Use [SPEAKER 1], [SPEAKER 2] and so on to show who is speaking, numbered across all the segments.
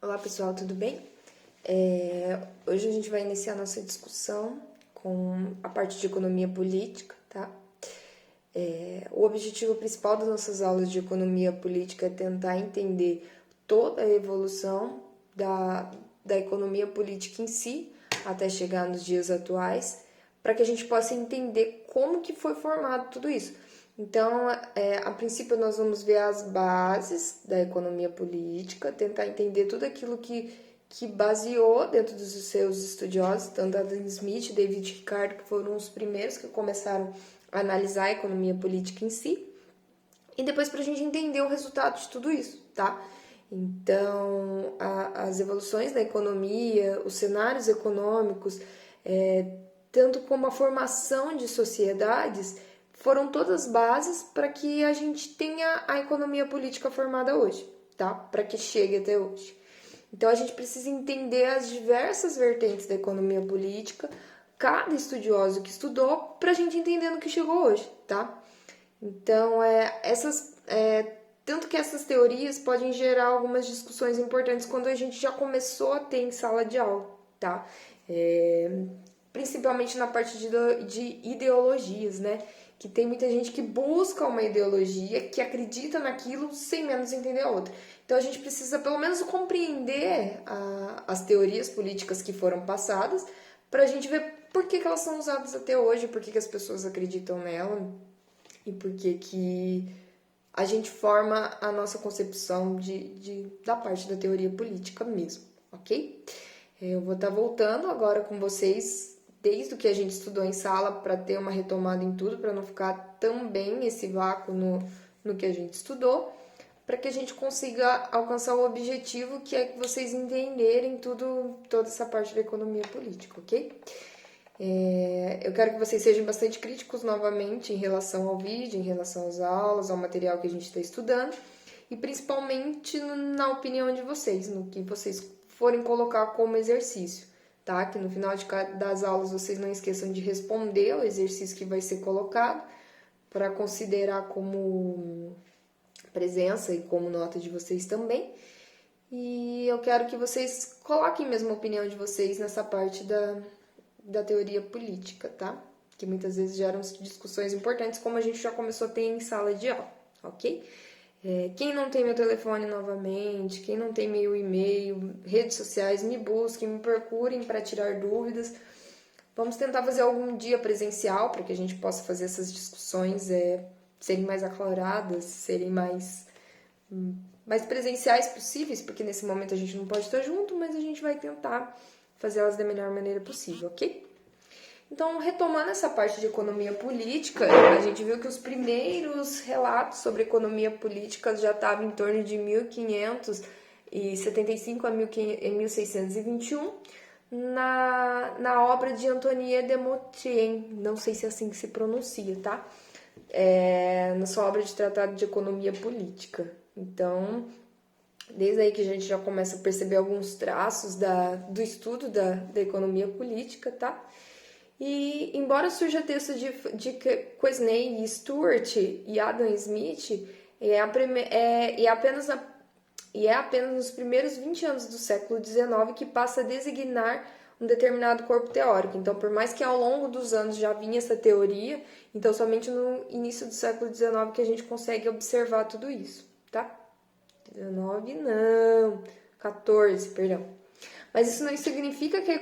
[SPEAKER 1] Olá pessoal, tudo bem? Hoje a gente vai iniciar nossa discussão com a parte de economia política, tá? O objetivo principal das nossas aulas de economia política é tentar entender toda a evolução da economia política em si, até chegar nos dias atuais, para que a gente possa entender como que foi formado tudo isso. Então, a princípio, nós vamos ver as bases da economia política, tentar entender tudo aquilo que baseou dentro dos seus estudiosos, tanto Adam Smith e David Ricardo, que foram os primeiros que começaram a analisar a economia política em si, e depois para a gente entender o resultado de tudo isso, tá? Então, as evoluções da economia, os cenários econômicos, tanto como a formação de sociedades, foram todas bases para que a gente tenha a economia política formada hoje, tá? Para que chegue até hoje. Então a gente precisa entender as diversas vertentes da economia política, cada estudioso que estudou, para a gente entender no que chegou hoje, tá? Então, tanto que essas teorias podem gerar algumas discussões importantes quando a gente já começou a ter em sala de aula, tá? Principalmente na parte de ideologias, né? Que tem muita gente que busca uma ideologia, que acredita naquilo sem menos entender a outra. Então a gente precisa pelo menos compreender as teorias políticas que foram passadas para a gente ver por que elas são usadas até hoje, por que as pessoas acreditam nela e por que a gente forma a nossa concepção da parte da teoria política mesmo, ok? Eu vou estar voltando agora com vocês desde o que a gente estudou em sala para ter uma retomada em tudo, para não ficar também esse vácuo no que a gente estudou, para que a gente consiga alcançar o objetivo que é que vocês entenderem toda essa parte da economia política, ok? Eu quero que vocês sejam bastante críticos novamente em relação ao vídeo, em relação às aulas, ao material que a gente está estudando e principalmente na opinião de vocês, no que vocês forem colocar como exercício, tá? Que no final das aulas vocês não esqueçam de responder o exercício que vai ser colocado para considerar como presença e como nota de vocês também. E eu quero que vocês coloquem mesmo a opinião de vocês nessa parte da teoria política, tá? Que muitas vezes geram discussões importantes, como a gente já começou a ter em sala de aula, ok? Quem não tem meu telefone novamente, quem não tem meu e-mail, redes sociais, me busquem, me procurem para tirar dúvidas. Vamos tentar fazer algum dia presencial para que a gente possa fazer essas discussões serem mais aclaradas, serem mais presenciais possíveis, porque nesse momento a gente não pode estar junto, mas a gente vai tentar fazer elas da melhor maneira possível, ok? Então, retomando essa parte de economia política, a gente viu que os primeiros relatos sobre economia política já estavam em torno de 1575 a 1621, na obra de Antoine de Montaigne, não sei se é assim que se pronuncia, tá? Na sua obra de Tratado de Economia Política. Então, desde aí que a gente já começa a perceber alguns traços do estudo da economia política, tá? E, embora surja texto de Quesnay e Stuart e Adam Smith, é apenas nos primeiros 20 anos do século XIX que passa a designar um determinado corpo teórico. Então, por mais que ao longo dos anos já vinha essa teoria, então somente no início do século XIX que a gente consegue observar tudo isso, tá? 19 não, 14, perdão. Mas isso não significa que a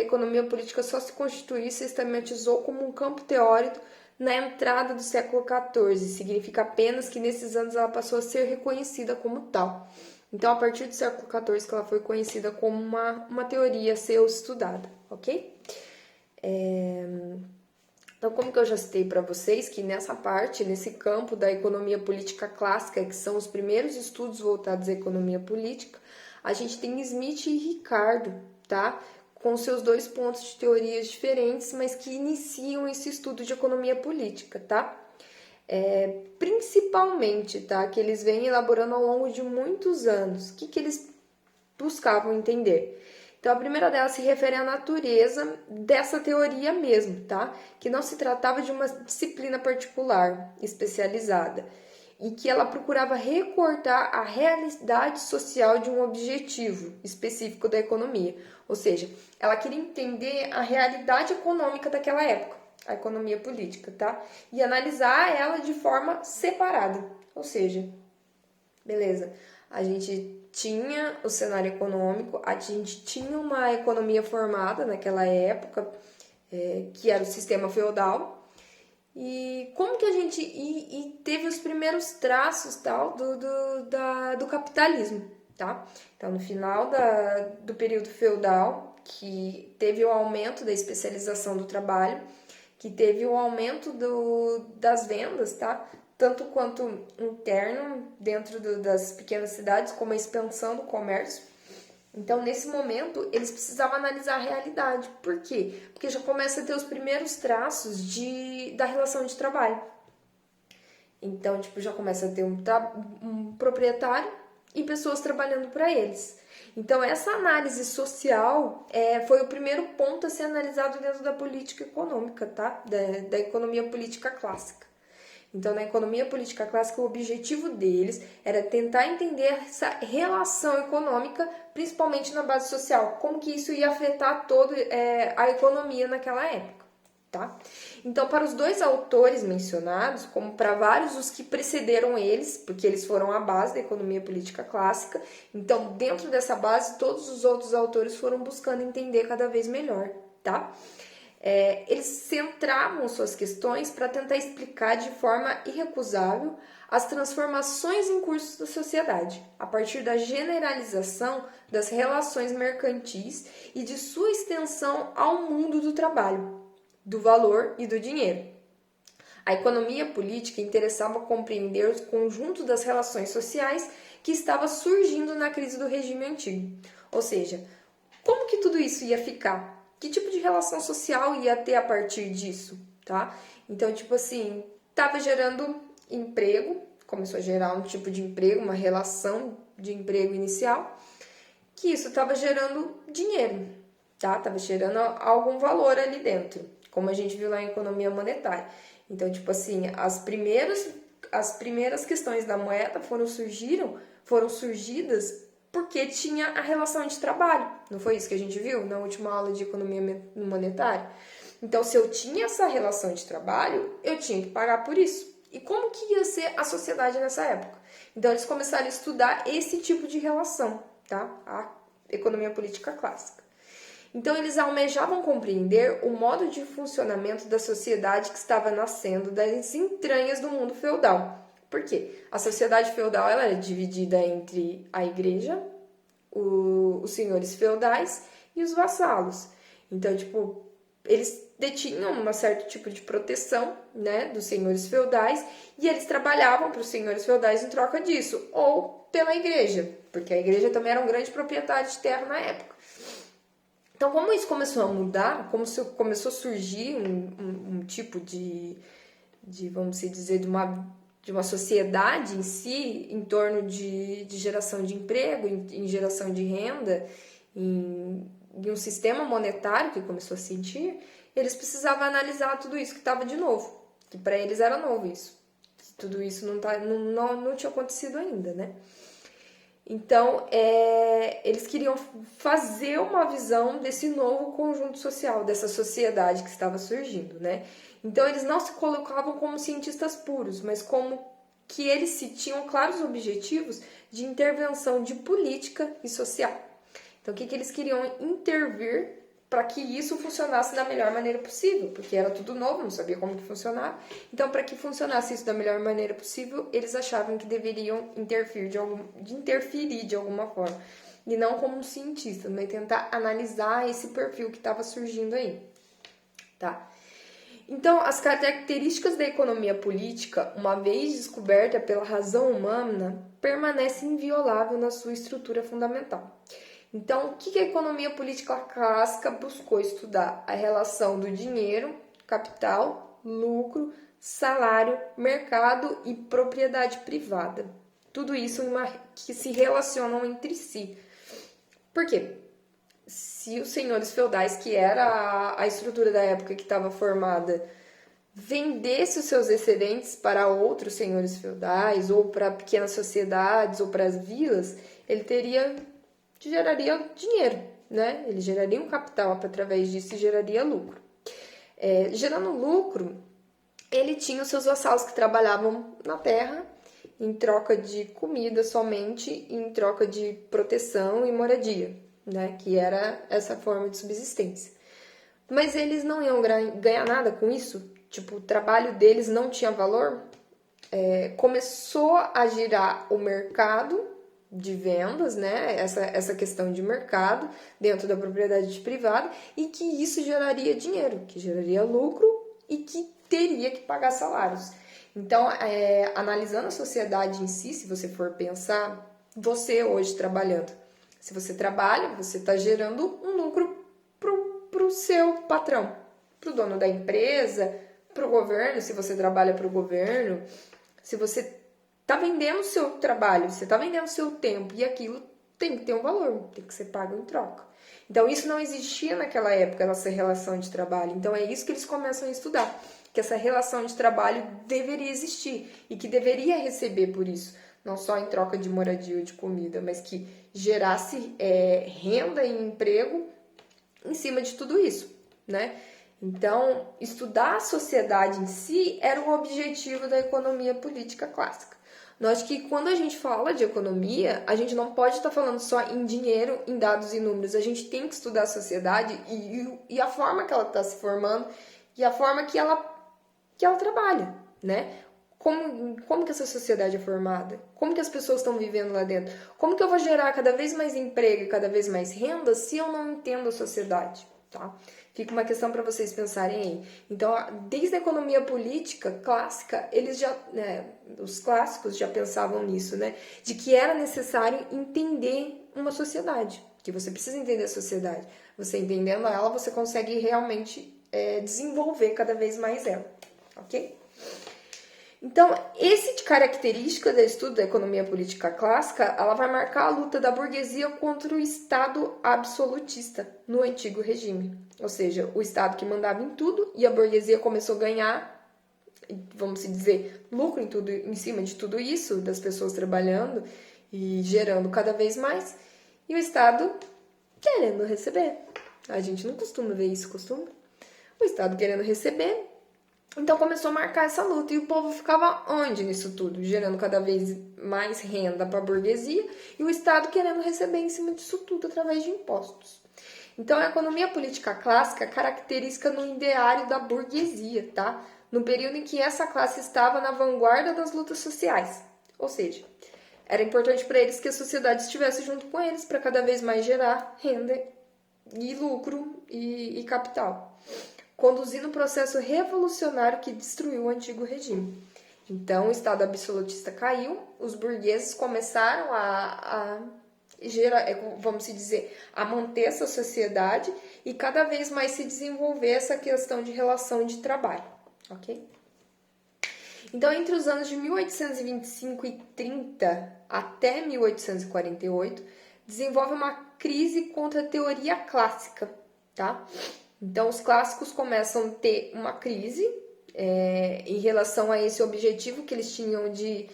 [SPEAKER 1] economia política só se constituiu e sistematizou como um campo teórico na entrada do século XIV. Significa apenas que nesses anos ela passou a ser reconhecida como tal. Então, a partir do século XIV que ela foi conhecida como uma teoria a ser estudada, ok? Então, como que eu já citei para vocês, que nessa parte, nesse campo da economia política clássica, que são os primeiros estudos voltados à economia política, a gente tem Smith e Ricardo, tá? Com seus dois pontos de teorias diferentes, mas que iniciam esse estudo de economia política, tá? Principalmente, tá? Que eles vêm elaborando ao longo de muitos anos. O que eles buscavam entender? Então, a primeira delas se refere à natureza dessa teoria mesmo, tá? Que não se tratava de uma disciplina particular, especializada. e que ela procurava recortar a realidade social de um objetivo específico da economia. Ou seja, ela queria entender a realidade econômica daquela época, a economia política, tá? E analisar ela de forma separada. Ou seja, beleza, a gente tinha o cenário econômico, a gente tinha uma economia formada naquela época, que era o sistema feudal, e como que a gente teve os primeiros traços tal do capitalismo, tá? Então, no final do período feudal, que teve o aumento da especialização do trabalho, que teve o aumento das vendas, tá? Tanto quanto interno, dentro das pequenas cidades, como a expansão do comércio. Então, nesse momento, eles precisavam analisar a realidade. Por quê? Porque já começa a ter os primeiros traços da relação de trabalho. Então, tipo, já começa a ter um proprietário e pessoas trabalhando para eles. Então, essa análise social foi o primeiro ponto a ser analisado dentro da política econômica, tá? Da economia política clássica. Então, na economia política clássica, o objetivo deles era tentar entender essa relação econômica, principalmente na base social, como que isso ia afetar toda a economia naquela época, tá? Então, para os dois autores mencionados, como para vários os que precederam eles, porque eles foram a base da economia política clássica, então, dentro dessa base, todos os outros autores foram buscando entender cada vez melhor, tá? Eles centravam suas questões para tentar explicar de forma irrecusável as transformações em curso da sociedade, a partir da generalização das relações mercantis e de sua extensão ao mundo do trabalho, do valor e do dinheiro. A economia política interessava compreender o conjunto das relações sociais que estava surgindo na crise do regime antigo. Ou seja, como que tudo isso ia ficar? Que tipo de relação social ia ter a partir disso, tá? Então, tipo assim, estava gerando emprego, começou a gerar um tipo de emprego, uma relação de emprego inicial, que isso estava gerando dinheiro, tá? Estava gerando algum valor ali dentro, como a gente viu lá em economia monetária. Então, tipo assim, as primeiras questões da moeda foram surgidas porque tinha a relação de trabalho. Não foi isso que a gente viu na última aula de economia monetária? Então, se eu tinha essa relação de trabalho, eu tinha que pagar por isso. E como que ia ser a sociedade nessa época? Então, eles começaram a estudar esse tipo de relação, tá? A economia política clássica. Então, eles almejavam compreender o modo de funcionamento da sociedade que estava nascendo das entranhas do mundo feudal. Por quê? A sociedade feudal ela era dividida entre a igreja, os senhores feudais e os vassalos. Então, tipo, eles detinham um certo tipo de proteção, né, dos senhores feudais e eles trabalhavam para os senhores feudais em troca disso, ou pela igreja, porque a igreja também era um grande proprietário de terra na época. Então, como isso começou a mudar, como começou a surgir um tipo de, vamos dizer, de uma sociedade em si, em torno de geração de emprego, em geração de renda, em um sistema monetário que começou a sentir, eles precisavam analisar tudo isso que estava de novo, que para eles era novo isso. Tudo isso não tinha acontecido ainda, né? Então, eles queriam fazer uma visão desse novo conjunto social, dessa sociedade que estava surgindo, né? Então, eles não se colocavam como cientistas puros, mas como que eles tinham claros objetivos de intervenção de política e social. Então, o que eles queriam intervir para que isso funcionasse da melhor maneira possível, porque era tudo novo, não sabia como que funcionava. Então, para que funcionasse isso da melhor maneira possível, eles achavam que deveriam interferir de alguma forma. E não como um cientista, mas tentar analisar esse perfil que estava surgindo aí, tá? Então, as características da economia política, uma vez descoberta pela razão humana, permanecem inviolável na sua estrutura fundamental. Então, o que a economia política clássica buscou estudar? A relação do dinheiro, capital, lucro, salário, mercado e propriedade privada. Tudo isso que se relacionam entre si. Por quê? Se os senhores feudais, que era a estrutura da época que estava formada, vendesse os seus excedentes para outros senhores feudais, ou para pequenas sociedades, ou para as vilas, ele geraria dinheiro, né? Ele geraria um capital através disso e geraria lucro. Gerando lucro, ele tinha os seus vassalos que trabalhavam na terra em troca de comida somente, em troca de proteção e moradia, né? Que era essa forma de subsistência. Mas eles não iam ganhar nada com isso, tipo, o trabalho deles não tinha valor. Começou a girar o mercado de vendas, né? Essa questão de mercado dentro da propriedade privada, e que isso geraria dinheiro, que geraria lucro e que teria que pagar salários. Então, analisando a sociedade em si, se você for pensar, você hoje trabalhando, se você trabalha, você está gerando um lucro para o seu patrão, para o dono da empresa, para o governo, se você trabalha para o governo, se você está vendendo o seu trabalho, você está vendendo o seu tempo, e aquilo tem que ter um valor, tem que ser pago em troca. Então, isso não existia naquela época, essa relação de trabalho. Então, é isso que eles começam a estudar, que essa relação de trabalho deveria existir e que deveria receber por isso, não só em troca de moradia ou de comida, mas que gerasse renda e emprego em cima de tudo isso, né? Então, estudar a sociedade em si era o objetivo da economia política clássica. Nós que quando a gente fala de economia, a gente não pode estar falando só em dinheiro, em dados e números. A gente tem que estudar a sociedade e a forma que ela está se formando e a forma que ela trabalha, né? Como que essa sociedade é formada? Como que as pessoas estão vivendo lá dentro? Como que eu vou gerar cada vez mais emprego e cada vez mais renda se eu não entendo a sociedade, tá? Fica uma questão para vocês pensarem aí. Então, desde a economia política clássica, os clássicos já pensavam nisso, né? De que era necessário entender uma sociedade, que você precisa entender a sociedade. Você entendendo ela, você consegue realmente desenvolver cada vez mais ela, ok? Então, esse característica do estudo da economia política clássica, ela vai marcar a luta da burguesia contra o Estado absolutista no antigo regime. Ou seja, o Estado que mandava em tudo e a burguesia começou a ganhar, vamos dizer, lucro em cima de tudo isso, das pessoas trabalhando e gerando cada vez mais, e o Estado querendo receber. A gente não costuma ver isso, costuma? O Estado querendo receber. Então começou a marcar essa luta e o povo ficava onde nisso tudo? Gerando cada vez mais renda para a burguesia e o Estado querendo receber em cima disso tudo através de impostos. Então a economia política clássica caracteriza no ideário da burguesia, tá? No período em que essa classe estava na vanguarda das lutas sociais. Ou seja, era importante para eles que a sociedade estivesse junto com eles para cada vez mais gerar renda e lucro e capital, conduzindo um processo revolucionário que destruiu o antigo regime. Então, o Estado absolutista caiu, os burgueses começaram a manter essa sociedade e cada vez mais se desenvolver essa questão de relação de trabalho, ok? Então, entre os anos de 1825 e 30 até 1848, desenvolve uma crise contra a teoria clássica, tá? Então, os clássicos começam a ter uma crise em relação a esse objetivo que eles tinham de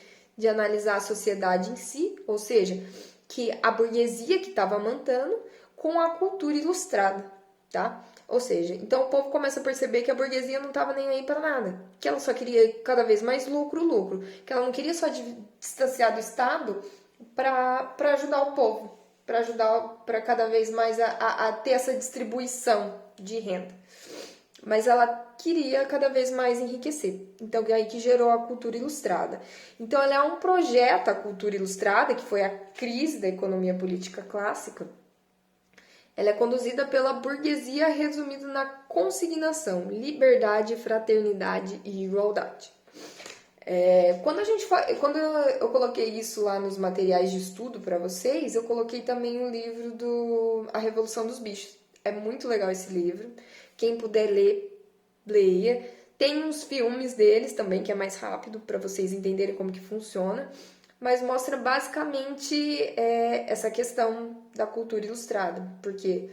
[SPEAKER 1] analisar a sociedade em si, ou seja, que a burguesia que estava mantendo com a cultura ilustrada, tá? Ou seja, então o povo começa a perceber que a burguesia não estava nem aí para nada, que ela só queria cada vez mais lucro, que ela não queria só distanciar do Estado para ajudar o povo, para cada vez mais a ter essa distribuição de renda. Mas ela queria cada vez mais enriquecer. Então, é aí que gerou a cultura ilustrada. Então, ela é um projeto, a cultura ilustrada, que foi a crise da economia política clássica. Ela é conduzida pela burguesia, resumida na consignação: liberdade, fraternidade e igualdade. Quando eu coloquei isso lá nos materiais de estudo para vocês, eu coloquei também o livro do A Revolução dos Bichos. É muito legal esse livro. Quem puder ler, leia. Tem uns filmes deles também, que é mais rápido, para vocês entenderem como que funciona. Mas mostra basicamente essa questão da cultura ilustrada. Porque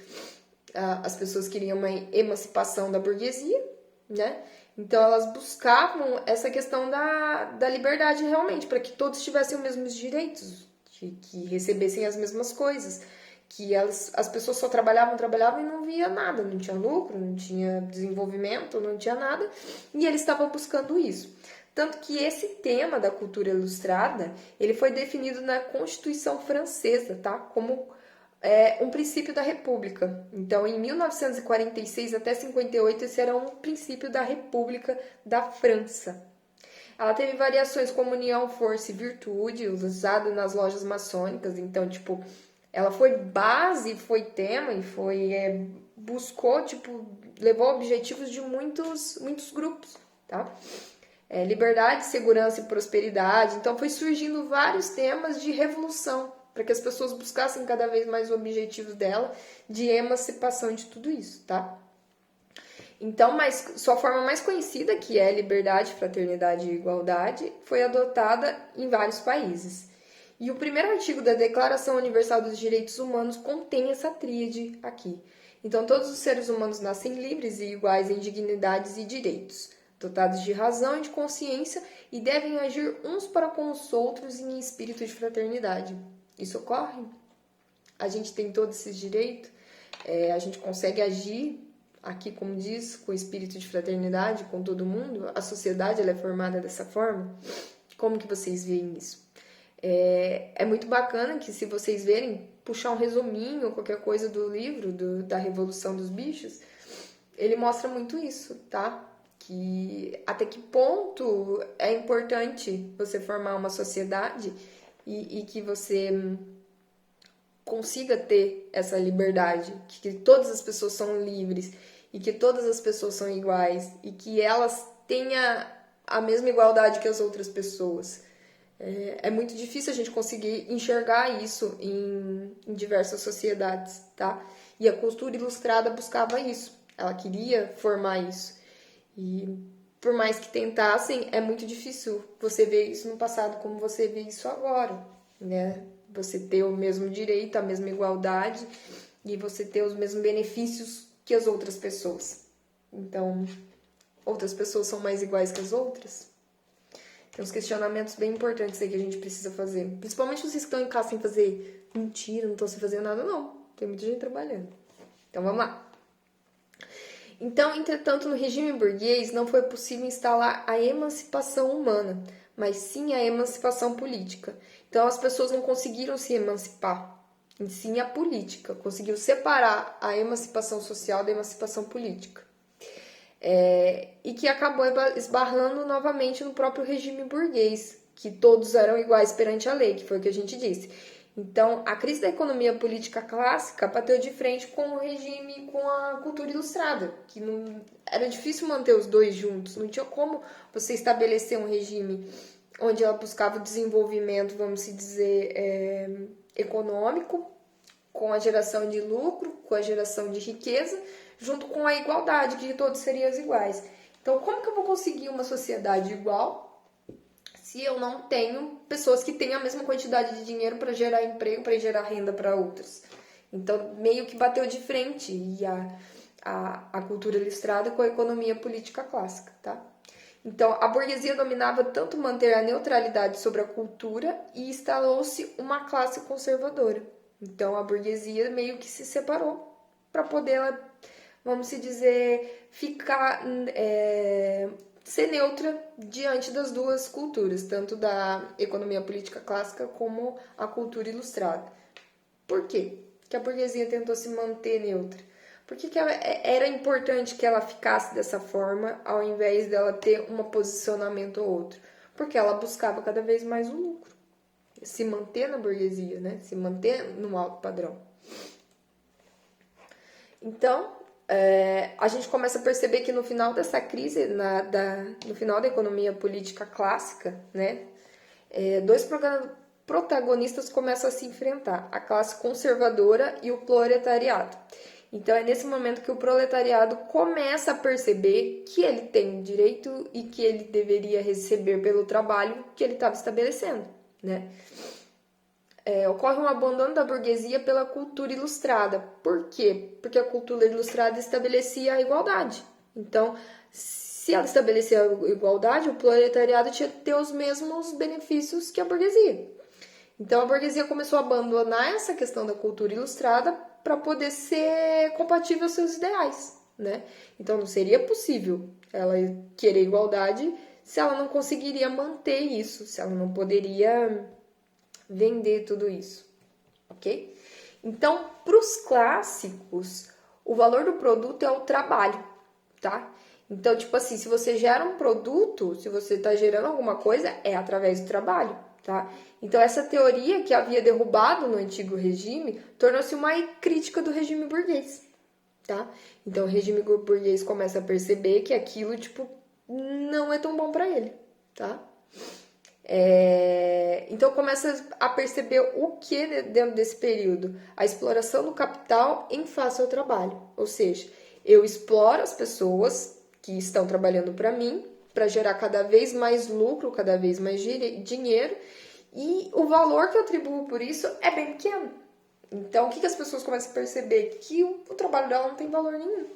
[SPEAKER 1] as pessoas queriam uma emancipação da burguesia, né? Então elas buscavam essa questão da liberdade realmente, para que todos tivessem os mesmos direitos, que recebessem as mesmas coisas, que as pessoas só trabalhavam e não via nada, não tinha lucro, não tinha desenvolvimento, não tinha nada, e eles estavam buscando isso. Tanto que esse tema da cultura ilustrada, ele foi definido na Constituição Francesa, tá? Como um princípio da República. Então, em 1946 até 58, esse era um princípio da República da França. Ela teve variações como união, força e virtude, usada nas lojas maçônicas. Então, tipo, ela foi base, foi tema e buscou, tipo, levou objetivos de muitos grupos, tá? Liberdade, segurança e prosperidade. Então, foi surgindo vários temas de revolução, para que as pessoas buscassem cada vez mais o objetivo dela de emancipação de tudo isso, tá? Então, sua forma mais conhecida, que é liberdade, fraternidade e igualdade, foi adotada em vários países. E o primeiro artigo da Declaração Universal dos Direitos Humanos contém essa tríade aqui. Então, todos os seres humanos nascem livres e iguais em dignidades e direitos, dotados de razão e de consciência, e devem agir uns para com os outros em espírito de fraternidade. Isso ocorre? A gente tem todos esses direitos? A gente consegue agir aqui, como diz, com espírito de fraternidade com todo mundo? A sociedade ela é formada dessa forma? Como que vocês veem isso? É muito bacana que, se vocês verem, puxar um resuminho, qualquer coisa do livro da Revolução dos Bichos, ele mostra muito isso, tá? Que até que ponto é importante você formar uma sociedade e que você consiga ter essa liberdade, que todas as pessoas são livres e que todas as pessoas são iguais e que elas tenham a mesma igualdade que as outras pessoas. É muito difícil a gente conseguir enxergar isso em diversas sociedades, tá? E a cultura ilustrada buscava isso, ela queria formar isso. E por mais que tentassem, é muito difícil você ver isso no passado como você vê isso agora, né? Você ter o mesmo direito, a mesma igualdade e você ter os mesmos benefícios que as outras pessoas. Então, outras pessoas são mais iguais que as outras? Tem uns questionamentos bem importantes aí que a gente precisa fazer. Principalmente vocês que estão em casa sem fazer mentira, não estão sem fazer nada, não. Tem muita gente trabalhando. Então, vamos lá. Então, entretanto, no regime burguês não foi possível instalar a emancipação humana, mas sim a emancipação política. Então, as pessoas não conseguiram se emancipar, e sim a política conseguiu separar a emancipação social da emancipação política. E que acabou esbarrando novamente no próprio regime burguês, que todos eram iguais perante a lei, que foi o que a gente disse. Então, a crise da economia política clássica bateu de frente com o regime, com a cultura ilustrada, que não era difícil manter os dois juntos, não tinha como você estabelecer um regime onde ela buscava o desenvolvimento, vamos dizer, econômico, com a geração de lucro, com a geração de riqueza, junto com a igualdade, que todos seriam iguais. Então, como que eu vou conseguir uma sociedade igual se eu não tenho pessoas que tenham a mesma quantidade de dinheiro para gerar emprego, para gerar renda para outras? Então, meio que bateu de frente e a cultura ilustrada com a economia política clássica, tá? Então, a burguesia dominava tanto manter a neutralidade sobre a cultura e instalou-se uma classe conservadora. Então, a burguesia meio que se separou para poder, vamos dizer, ficar... ser neutra diante das duas culturas, tanto da economia política clássica como a cultura ilustrada. Por quê que a burguesia tentou se manter neutra? Por que era importante que ela ficasse dessa forma, ao invés dela ter um posicionamento ou outro? Porque ela buscava cada vez mais o lucro. Se manter na burguesia, né? Se manter no alto padrão. Então, a gente começa a perceber que no final dessa crise, no final da economia política clássica, né, dois protagonistas começam a se enfrentar, a classe conservadora e o proletariado. Então, é nesse momento que o proletariado começa a perceber que ele tem direito e que ele deveria receber pelo trabalho que ele estava estabelecendo, né? Ocorre um abandono da burguesia pela cultura ilustrada. Por quê? Porque a cultura ilustrada estabelecia a igualdade. Então, se ela estabelecer a igualdade, o proletariado tinha que ter os mesmos benefícios que a burguesia. Então a burguesia começou a abandonar essa questão da cultura ilustrada para poder ser compatível aos seus ideais, né? Então não seria possível ela querer igualdade se ela não conseguiria manter isso, se ela não poderia vender tudo isso, ok? Então, para os clássicos, o valor do produto é o trabalho, tá? Então, tipo assim, se você gera um produto, se você está gerando alguma coisa, é através do trabalho, tá? Então, essa teoria que havia derrubado no antigo regime tornou-se uma crítica do regime burguês, tá? Então, o regime burguês começa a perceber que aquilo, tipo, não é tão bom para ele, tá? Então começa a perceber o que dentro desse período? A exploração do capital em face ao trabalho. Ou seja, eu exploro as pessoas que estão trabalhando para mim, para gerar cada vez mais lucro, cada vez mais dinheiro, e o valor que eu atribuo por isso é bem pequeno. Então, o que as pessoas começam a perceber? Que o trabalho dela não tem valor nenhum.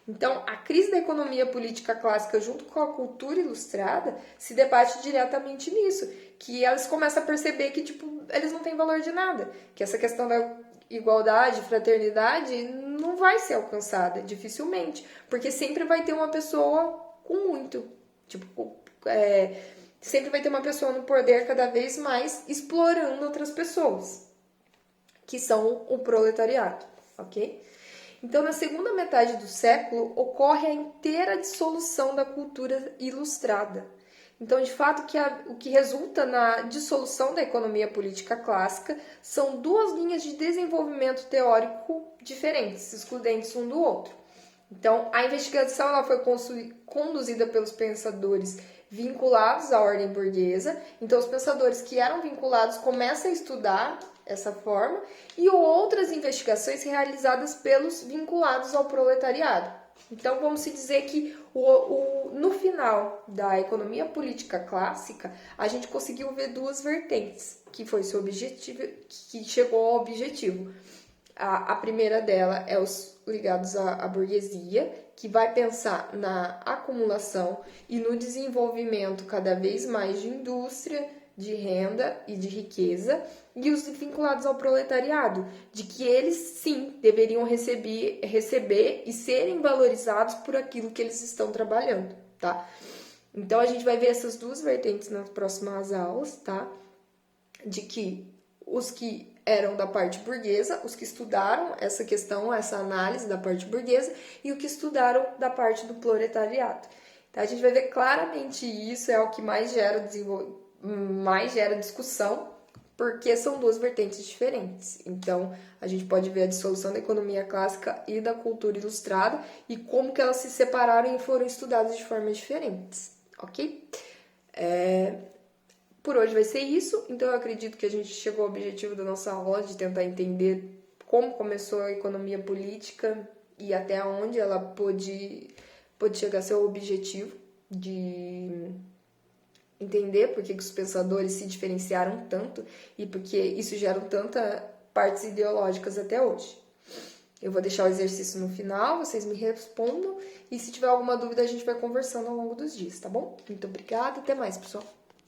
[SPEAKER 1] Então, a crise da economia política clássica junto com a cultura ilustrada se debate diretamente nisso, que elas começam a perceber que, tipo, eles não têm valor de nada, que essa questão da igualdade, fraternidade não vai ser alcançada, dificilmente, porque sempre vai ter uma pessoa com muito, tipo, sempre vai ter uma pessoa no poder cada vez mais explorando outras pessoas, que são o proletariado, ok? Então, na segunda metade do século, ocorre a inteira dissolução da cultura ilustrada. Então, de fato, o que resulta na dissolução da economia política clássica são duas linhas de desenvolvimento teórico diferentes, excludentes um do outro. Então, a investigação ela foi conduzida pelos pensadores vinculados à ordem burguesa. Então, os pensadores que eram vinculados começam a estudar essa forma, e outras investigações realizadas pelos vinculados ao proletariado. Então, vamos dizer que no final da economia política clássica, a gente conseguiu ver duas vertentes, que foi seu objetivo, que chegou ao objetivo. A primeira dela é os ligados à burguesia, que vai pensar na acumulação e no desenvolvimento cada vez mais de indústria, de renda e de riqueza, e os vinculados ao proletariado, de que eles sim deveriam receber e serem valorizados por aquilo que eles estão trabalhando, tá? Então a gente vai ver essas duas vertentes nas próximas aulas, tá? De que os que eram da parte burguesa, os que estudaram essa questão, essa análise da parte burguesa, e o que estudaram da parte do proletariado. Então a gente vai ver claramente isso, é o que mais gera discussão, porque são duas vertentes diferentes. Então, a gente pode ver a dissolução da economia clássica e da cultura ilustrada e como que elas se separaram e foram estudadas de formas diferentes, ok? Por hoje vai ser isso. Então, eu acredito que a gente chegou ao objetivo da nossa aula de tentar entender como começou a economia política e até onde ela pôde chegar ao seu objetivo de entender por que os pensadores se diferenciaram tanto e porque isso gera tantas partes ideológicas até hoje. Eu vou deixar o exercício no final, vocês me respondam e se tiver alguma dúvida a gente vai conversando ao longo dos dias, tá bom? Muito obrigada, até mais, pessoal!